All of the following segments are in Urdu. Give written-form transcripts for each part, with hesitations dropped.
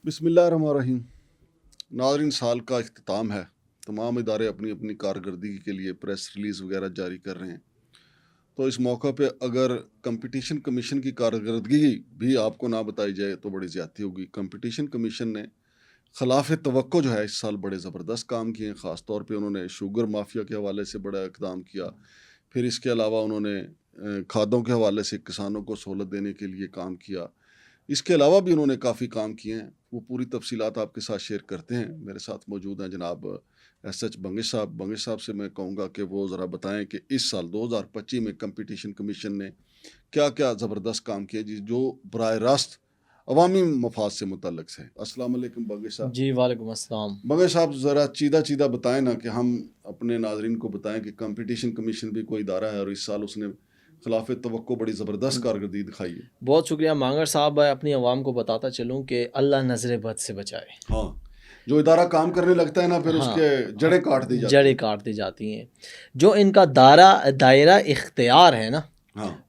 بسم اللہ الرحمن الرحیم. ناظرین، سال کا اختتام ہے. تمام ادارے اپنی اپنی کارکردگی کے لیے پریس ریلیز وغیرہ جاری کر رہے ہیں. تو اس موقع پہ اگر کمپٹیشن کمیشن کی کارکردگی بھی آپ کو نہ بتائی جائے تو بڑی زیادتی ہوگی. کمپٹیشن کمیشن نے خلاف توقع جو ہے اس سال بڑے زبردست کام کیے ہیں. خاص طور پہ انہوں نے شوگر مافیا کے حوالے سے بڑا اقدام کیا. پھر اس کے علاوہ انہوں نے کھادوں کے حوالے سے کسانوں کو سہولت دینے کے لیے کام کیا. اس کے علاوہ بھی انہوں نے کافی کام کیے ہیں. وہ پوری تفصیلات آپ کے ساتھ شیئر کرتے ہیں. میرے ساتھ موجود ہیں جناب ایس ایچ بنگش صاحب. بنگش صاحب سے میں کہوں گا کہ وہ ذرا بتائیں کہ اس سال 2025 میں کمپٹیشن کمیشن نے کیا کیا زبردست کام کیا جو براہ راست عوامی مفاد سے متعلق ہے. السلام علیکم بنگش صاحب. جی وعلیکم السلام. بنگش صاحب ذرا چیدہ بتائیں نا کہ ہم اپنے ناظرین کو بتائیں کہ کمپٹیشن کمیشن بھی کوئی ادارہ ہے اور اس سال اس نے خلاف توقع بڑی زبردست کارکردگی دکھائی ہے. بہت شکریہ مانگر صاحب. میں اپنی عوام کو بتاتا چلوں کہ اللہ نظر بد سے بچائے. ہاں، جو ادارہ کام کرنے لگتا ہے نا پھر اس کے جڑیں کاٹ دی جاتی ہیں. جو ان کا دائرہ اختیار ہے نا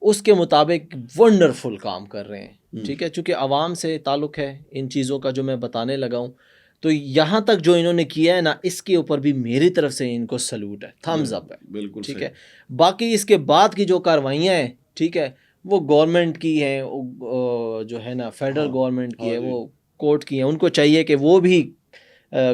اس کے مطابق ونڈرفل کام کر رہے ہیں. ٹھیک ہے، چونکہ عوام سے تعلق ہے ان چیزوں کا جو میں بتانے لگا ہوں، تو یہاں تک جو انہوں نے کیا ہے نا اس کے اوپر بھی میری طرف سے ان کو سلوٹ ہے، تھمز اپ ہے. بالکل ٹھیک ہے. باقی اس کے بعد کی جو کاروائیاں ہیں ٹھیک ہے وہ گورنمنٹ کی ہیں، جو ہے نا فیڈرل گورنمنٹ کی ہے، وہ کورٹ کی ہیں. ان کو چاہیے کہ وہ بھی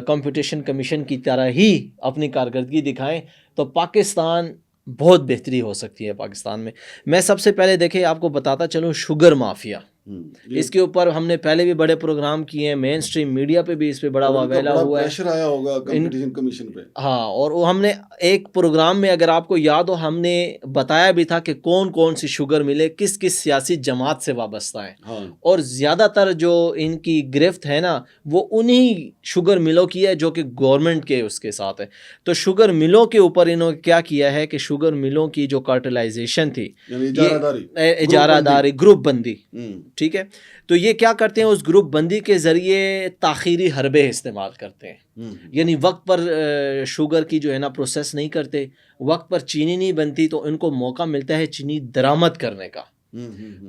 کمپٹیشن کمیشن کی طرح ہی اپنی کارکردگی دکھائیں تو پاکستان بہت بہتری ہو سکتی ہے. پاکستان میں سب سے پہلے دیکھیں آپ کو بتاتا چلوں شوگر مافیا. اس کے اوپر ہم نے پہلے بھی بڑے پروگرام کیے ہیں. مین سٹریم میڈیا پہ بھی اس پہ بڑا واویلا ہوا ہے، پریشر آیا ہوگا کمپٹیشن کمیشن پہ. ہاں، اور وہ ہم نے ایک پروگرام میں اگر آپ کو یاد ہو ہم نے بتایا بھی تھا کہ کون کون سی شوگر ملے کس کس سیاسی جماعت سے وابستہ ہیں. اور زیادہ تر جو ان کی گرفت ہے نا وہ انہی شوگر ملوں کی ہے جو کہ گورنمنٹ کے اس کے ساتھ ہے. تو شوگر ملوں کے اوپر انہوں نے کیا کیا ہے کہ شوگر ملوں کی جو کارٹلائزیشن تھی، اجارہ داری، گروپ بندی، ٹھیک ہے، تو یہ کیا کرتے ہیں اس گروپ بندی کے ذریعے تاخیری حربے استعمال کرتے ہیں. یعنی وقت پر شوگر کی جو ہے نا پروسیس نہیں کرتے، وقت پر چینی نہیں بنتی تو ان کو موقع ملتا ہے چینی درآمد کرنے کا.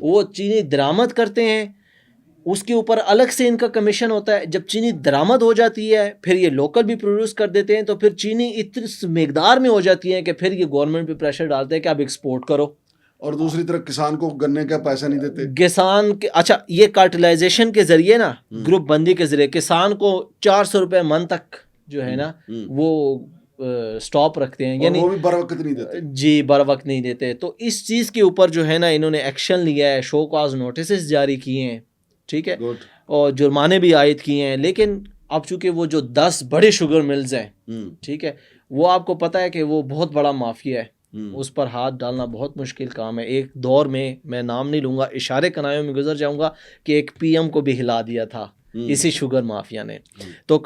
وہ چینی درآمد کرتے ہیں، اس کے اوپر الگ سے ان کا کمیشن ہوتا ہے. جب چینی درآمد ہو جاتی ہے پھر یہ لوکل بھی پروڈیوس کر دیتے ہیں تو پھر چینی اتنی مقدار میں ہو جاتی ہے کہ پھر یہ گورنمنٹ پہ پریشر ڈالتے ہیں کہ اب ایکسپورٹ کرو. اور دوسری طرف کسان کو گنے کا پیسہ نہیں دیتے. کسان کے اچھا یہ کارٹلائزیشن کے ذریعے نا گروپ بندی کے ذریعے کسان کو 400 روپے من تک جو ہے نا وہ سٹاپ رکھتے ہیں، یعنی وہ بھی بر وقت نہیں دیتے. جی بر وقت نہیں دیتے. تو اس چیز کے اوپر جو ہے نا انہوں نے ایکشن لیا ہے، شو کاز نوٹسز جاری کیے ہیں. ٹھیک ہے، اور جرمانے بھی عائد کیے ہیں. لیکن اب چونکہ وہ جو 10 بڑے شوگر ملز ہیں ٹھیک ہے وہ آپ کو پتہ ہے کہ وہ بہت بڑا مافیا ہے، اس پر ہاتھ ڈالنا بہت مشکل کام ہے. ایک دور میں نام نہیں لوں گا، اشارے کنایوں میں گزر جاؤں گا کہ ایک پی ایم کو بھی ہلا دیا تھا اسی شوگر مافیا نے. تو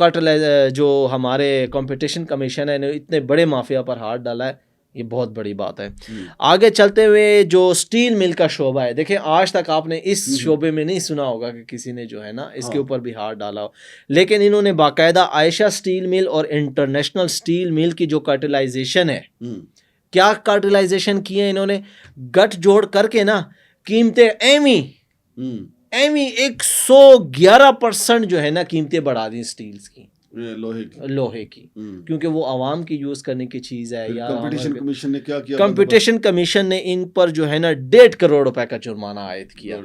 جو ہمارے کمپٹیشن کمیشن ہے نے اتنے بڑے مافیا پر ہاتھ ڈالا ہے، یہ بہت بڑی بات ہے. آگے چلتے ہوئے جو سٹیل مل کا شعبہ ہے، دیکھیں آج تک آپ نے اس شعبے میں نہیں سنا ہوگا کہ کسی نے جو ہے نا اس کے اوپر بھی ہاتھ ڈالا ہو. لیکن انہوں نے باقاعدہ عائشہ سٹیل مل اور انٹرنیشنل سٹیل مل کی جو کارٹلائزیشن ہے، کیا کارٹلائزیشن کی ہے انہوں نے، گٹ جوڑ کر کے نا قیمتیں ایمی 111% جو ہے نا قیمتیں بڑھا دی سٹیلز کی، لوہے کی، کیونکہ وہ عوام کی یوز کرنے کی چیز ہے. کمپٹیشن کمیشن نے کیا کیا؟ کمپٹیشن کمیشن نے ان پر جو ہے نا 1.5 کروڑ روپے کا جرمانہ عائد کیا.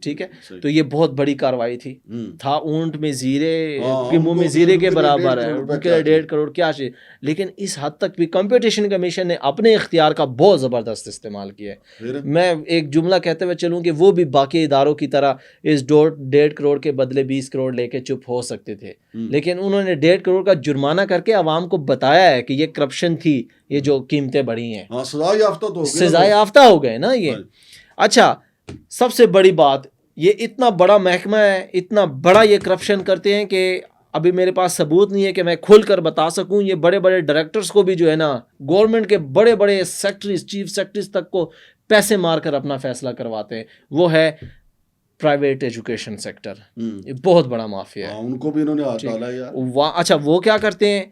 ٹھیک ہے، تو یہ بہت بڑی کاروائی تھی. تھا اونٹ میں زیرے کے منہ میں زیرے کے برابر ہے، ان کے 1.5 کروڑ کیا چیز. لیکن اس حد تک بھی کمپٹیشن کمیشن نے اپنے اختیار کا بہت زبردست استعمال کیا ہے. میں ایک جملہ کہتے ہوئے چلوں کہ وہ بھی باقی اداروں کی طرح اس 1.5 کروڑ کے بدلے 20 کروڑ لے کے چپ ہو سکتے تھے، لیکن انہوں نے 1.5 کروڑ کا جرمانہ کر کے عوام کو بتایا ہے کہ یہ کرپشن تھی، یہ جو قیمتیں بڑھی ہیں. سزا یافتہ ہو گئے نا یہ. اچھا، سب سے بڑی بات، یہ اتنا بڑا محکمہ ہے، اتنا بڑا یہ کرپشن کرتے ہیں کہ ابھی میرے پاس ثبوت نہیں ہے کہ میں کھل کر بتا سکوں. یہ بڑے بڑے ڈائریکٹرز کو بھی جو ہے نا گورنمنٹ کے بڑے بڑے سیکٹریز، چیف سیکٹریز تک کو پیسے مار کر اپنا فیصلہ کرواتے ہیں. وہ ہے پرائیویٹ ایجوکیشن سیکٹر، یہ بہت بڑا مافیا ہے. ان کو بھی انہوں نے ہاتھ ڈالا یار. اچھا، وہ کیا کرتے ہیں،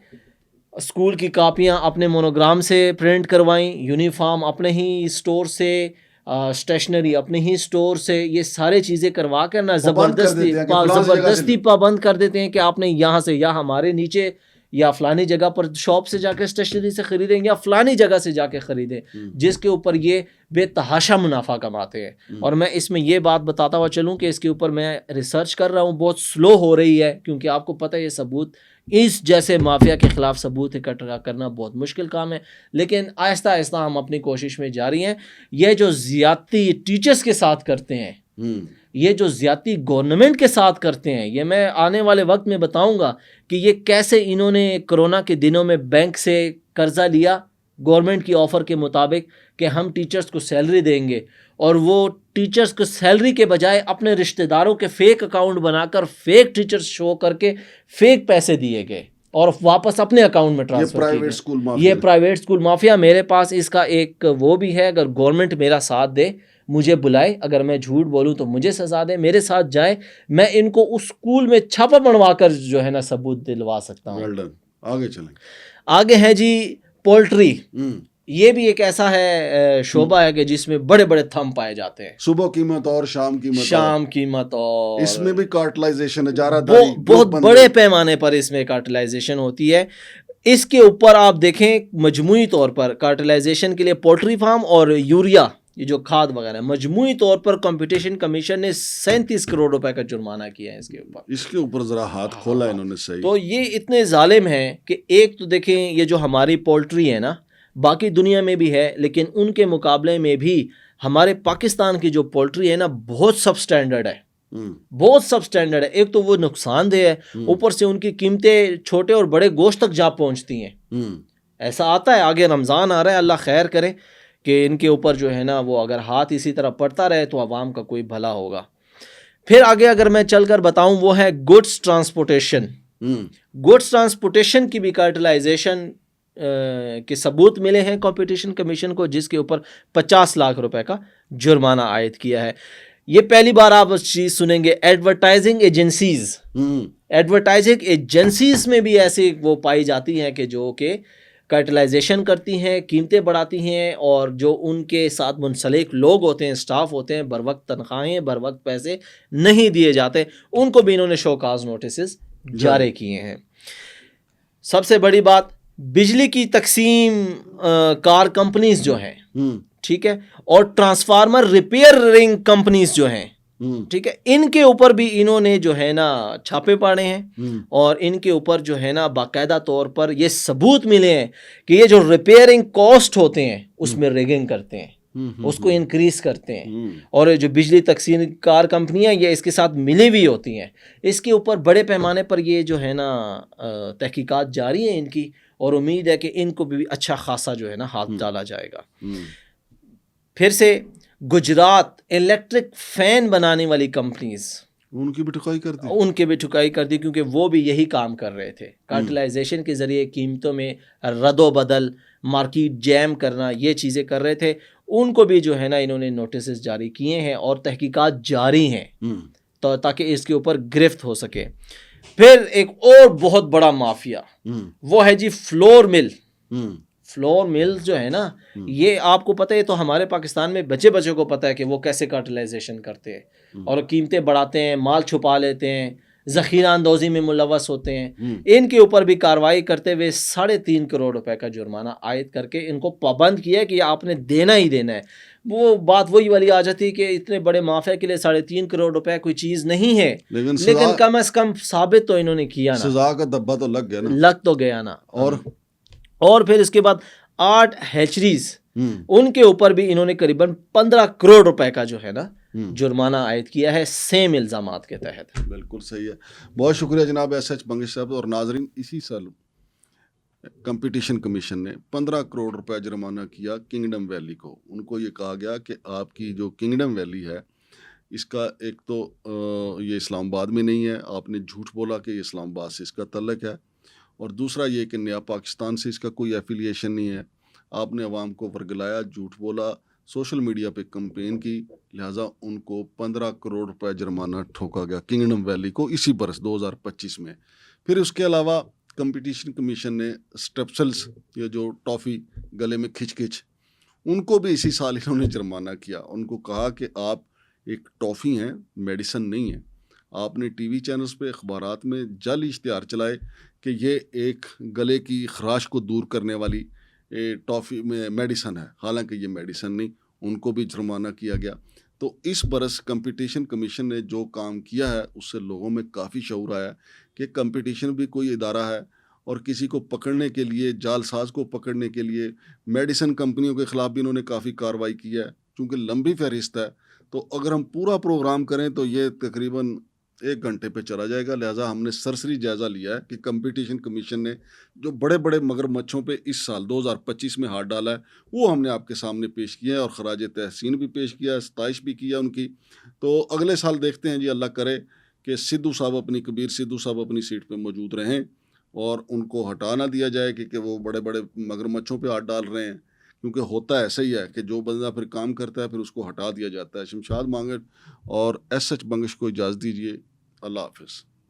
اسکول کی کاپیاں اپنے مونوگرام سے پرنٹ کروائیں، یونیفارم اپنے ہی اسٹور سے اسٹیشنری اپنے ہی اسٹور سے یہ سارے چیزیں کروا کر نا زبردستی پابند کر دیتے ہیں کہ آپ نے یہاں سے یا ہمارے نیچے یا فلانی جگہ پر شاپ سے جا کے اسٹیشنری سے خریدیں یا فلانی جگہ سے جا کے خریدیں، جس کے اوپر یہ بے تحاشا منافع کماتے ہیں۔ اور میں اس میں یہ بات بتاتا ہوا چلوں کہ اس کے اوپر میں ریسرچ کر رہا ہوں، بہت سلو ہو رہی ہے کیونکہ آپ کو پتہ ہے یہ ثبوت اس جیسے مافیا کے خلاف ثبوت اکٹھا کرنا بہت مشکل کام ہے، لیکن آہستہ آہستہ ہم اپنی کوشش میں جاری ہیں۔ یہ جو زیادتی ٹیچرز کے ساتھ کرتے ہیں، یہ جو زیادتی گورنمنٹ کے ساتھ کرتے ہیں، یہ میں آنے والے وقت میں بتاؤں گا کہ یہ کیسے انہوں نے کرونا کے دنوں میں بینک سے قرضہ لیا گورنمنٹ کی آفر کے مطابق کہ ہم ٹیچرز کو سیلری دیں گے، اور وہ ٹیچرز کو سیلری کے بجائے اپنے رشتہ داروں کے فیک اکاؤنٹ بنا کر فیک ٹیچرز شو کر کے فیک پیسے دیے گئے اور واپس اپنے اکاؤنٹ میں ٹرانسفر کیے گئے۔ یہ پرائیویٹ اسکول مافیا، میرے پاس اس کا ایک وہ بھی ہے، اگر گورنمنٹ میرا ساتھ دے، مجھے بلائے، اگر میں جھوٹ بولوں تو مجھے سزا دے، میرے ساتھ جائے، میں ان کو اس اسکول میں چھاپا بنوا کر جو ہے نا ثبوت دلوا سکتا ہوں۔ آگے چلیں، آگے ہے جی پولٹری۔ یہ بھی ایک ایسا ہے شعبہ ہے کہ جس میں بڑے بڑے تھم پائے جاتے ہیں، صبح قیمت اور شام قیمت اور اس میں بھی کارٹلائزیشن بہت بڑے پیمانے پر اس میں کارٹلائزیشن ہوتی ہے۔ اس کے اوپر آپ دیکھیں مجموعی طور پر کارٹلائزیشن کے لیے پولٹری فارم اور یوریا، یہ جو کھاد وغیرہ، مجموعی طور پر کمپٹیشن کمیشن نے 37 کروڑ روپے کا جرمانہ کیا ہے اس کے اوپر ذرا ہاتھ کھولا انہوں نے صحیح۔ تو یہ اتنے ظالم ہیں کہ ایک تو دیکھیں یہ جو ہماری پولٹری ہے نا، باقی دنیا میں بھی ہے لیکن ان کے مقابلے میں بھی ہمارے پاکستان کی جو پولٹری ہے نا بہت سب سٹینڈرڈ ہے، بہت سب سٹینڈرڈ ہے۔ ایک تو وہ نقصان دہ ہے، اوپر سے ان کی قیمتیں چھوٹے اور بڑے گوشت تک جا پہنچتی ہیں۔ ایسا آتا ہے، آگے رمضان آ رہا ہے، اللہ خیر کرے کہ ان کے اوپر جو ہے نا وہ اگر ہاتھ اسی طرح پڑتا رہے تو عوام کا کوئی بھلا ہوگا۔ پھر آگے اگر میں چل کر بتاؤں وہ ہے گڈس ٹرانسپورٹیشن۔ گڈس ٹرانسپورٹیشن کی بھی کارٹلائزیشن کے ثبوت ملے ہیں کمپٹیشن کمیشن کو، جس کے اوپر 50 لاکھ روپے کا جرمانہ عائد کیا ہے۔ یہ پہلی بار آپ چیز سنیں گے، ایڈورٹائزنگ ایجنسیز۔ ایڈورٹائزنگ ایجنسیز میں بھی ایسی وہ پائی جاتی ہیں کہ جو کہ کارٹلائزیشن کرتی ہیں، قیمتیں بڑھاتی ہیں، اور جو ان کے ساتھ منسلک لوگ ہوتے ہیں، سٹاف ہوتے ہیں، بر وقت تنخواہیں، بر وقت پیسے نہیں دیے جاتے، ان کو بھی انہوں نے شوکاز نوٹسز جاری کیے ہیں۔ سب سے بڑی بات، بجلی کی تقسیم کار کمپنیز جو ہیں، ٹھیک ہے، اور ٹرانسفارمر ریپیئرنگ کمپنیز جو ہیں، ٹھیک ہے، ان کے اوپر بھی انہوں نے جو ہے نا چھاپے پاڑے ہیں، اور ان کے اوپر جو ہے نا باقاعدہ طور پر یہ ثبوت ملے ہیں کہ یہ جو ریپیئرنگ کاسٹ ہوتے ہیں اس میں ریگنگ کرتے ہیں، اس کو انکریز کرتے ہیں، اور جو بجلی تقسیم کار کمپنیاں یہ اس کے ساتھ ملی ہوئی ہوتی ہیں۔ اس کے اوپر بڑے پیمانے پر یہ جو ہے نا تحقیقات جاری ہیں ان کی، اور امید ہے کہ ان کو بھی اچھا خاصا جو ہے نا ہاتھ ڈالا جائے گا۔ پھر سے گجرات الیکٹرک فین بنانے والی کمپنیز، ان کی بھی ٹھکائی کر دی کیونکہ وہ بھی یہی کام کر رہے تھے، کارٹلائزیشن کے ذریعے قیمتوں میں رد و بدل، مارکیٹ جیم کرنا، یہ چیزیں کر رہے تھے۔ ان کو بھی جو ہے نا انہوں نے نوٹسز جاری کیے ہیں اور تحقیقات جاری ہیں تو تاکہ اس کے اوپر گرفت ہو سکے۔ پھر ایک اور بہت بڑا مافیا وہ ہے جی فلور مل۔ فلور مل جو ہے نا، یہ آپ کو پتہ ہے، تو ہمارے پاکستان میں بچے کو پتہ ہے کہ وہ کیسے کارٹلائزیشن کرتے ہیں اور قیمتیں بڑھاتے ہیں، مال چھپا لیتے ہیں، ذخیرہ اندوزی میں ملوث ہوتے ہیں۔ ان کے اوپر بھی کارروائی کرتے ہوئے 3.5 کروڑ روپے کا جرمانہ عائد کر کے ان کو پابند کیا کہ آپ نے دینا ہی دینا ہے۔ وہ بات وہی والی آ جاتی ہے کہ اتنے بڑے مافیا کے لیے 3.5 کروڑ روپے کوئی چیز نہیں ہے، لیکن کم از کم ثابت تو انہوں نے کیا نا، سزا کا دبا تو لگ گیا نا، لگ تو گیا نا۔ اور پھر اس کے بعد 8 ہیچریز، ان کے اوپر بھی انہوں نے قریباً 15 کروڑ روپے کا جو ہے نا جرمانہ عائد کیا ہے سیم الزامات کے تحت۔ بالکل صحیح ہے، بہت شکریہ جناب ایس ایچ بنگش صاحب۔ اور ناظرین، اسی سال کمپٹیشن کمیشن نے 15 کروڑ روپے جرمانہ کیا کنگڈم ویلی کو۔ ان کو یہ کہا گیا کہ آپ کی جو کنگڈم ویلی ہے اس کا ایک تو یہ اسلام آباد میں نہیں ہے، آپ نے جھوٹ بولا کہ یہ اسلام آباد سے اس کا تعلق ہے، اور دوسرا یہ کہ نیا پاکستان سے اس کا کوئی ایفیلیشن نہیں ہے۔ آپ نے عوام کو ورگلایا، جھوٹ بولا، سوشل میڈیا پہ کمپین کی، لہٰذا ان کو 15 کروڑ روپے جرمانہ ٹھوکا گیا کنگڈم ویلی کو اسی برس 2025 میں۔ پھر اس کے علاوہ کمپٹیشن کمیشن نے اسٹیپسلس، یہ جو ٹافی گلے میں کھچ ان کو بھی اسی سال انہوں نے جرمانہ کیا. ان کو کہا کہ آپ ایک ٹافی ہیں, میڈیسن نہیں ہے. آپ نے ٹی وی چینلز پہ اخبارات میں جعلی اشتہار چلائے کہ یہ ایک گلے کی خراش کو دور کرنے والی ٹافی میں میڈیسن ہے, حالانکہ یہ میڈیسن نہیں. ان کو بھی جرمانہ کیا گیا. تو اس برس کمپٹیشن کمیشن نے جو کام کیا ہے اس سے لوگوں میں کافی شعور آیا کہ کمپٹیشن بھی کوئی ادارہ ہے, اور کسی کو پکڑنے کے لیے, جعل ساز کو پکڑنے کے لیے میڈیسن کمپنیوں کے خلاف بھی انہوں نے کافی کارروائی کی ہے. چونکہ لمبی فہرست ہے تو اگر ہم پورا پروگرام کریں تو یہ تقریباً 1 گھنٹے پہ چلا جائے گا. لہٰذا ہم نے سرسری جائزہ لیا ہے کہ کمپٹیشن کمیشن نے جو بڑے بڑے مگرمچھوں پہ اس سال 2025 میں ہاتھ ڈالا ہے وہ ہم نے آپ کے سامنے پیش کیا ہے, اور خراج تحسین بھی پیش کیا ہے, ستائش بھی کیا ان کی. تو اگلے سال دیکھتے ہیں جی, اللہ کرے کہ سدھو صاحب کبیر سدھو صاحب اپنی سیٹ پہ موجود رہیں اور ان کو ہٹا نہ دیا جائے کہ وہ بڑے بڑے مگرمچھوں پہ ہاتھ ڈال رہے ہیں. کیونکہ ہوتا ایسا ہی ہے کہ جو بندہ پھر کام کرتا ہے پھر اس کو ہٹا دیا جاتا ہے. شمشاد مانگٹ اور ایس ایچ بنگش کو اجازت دیجیے. اللہ حافظ.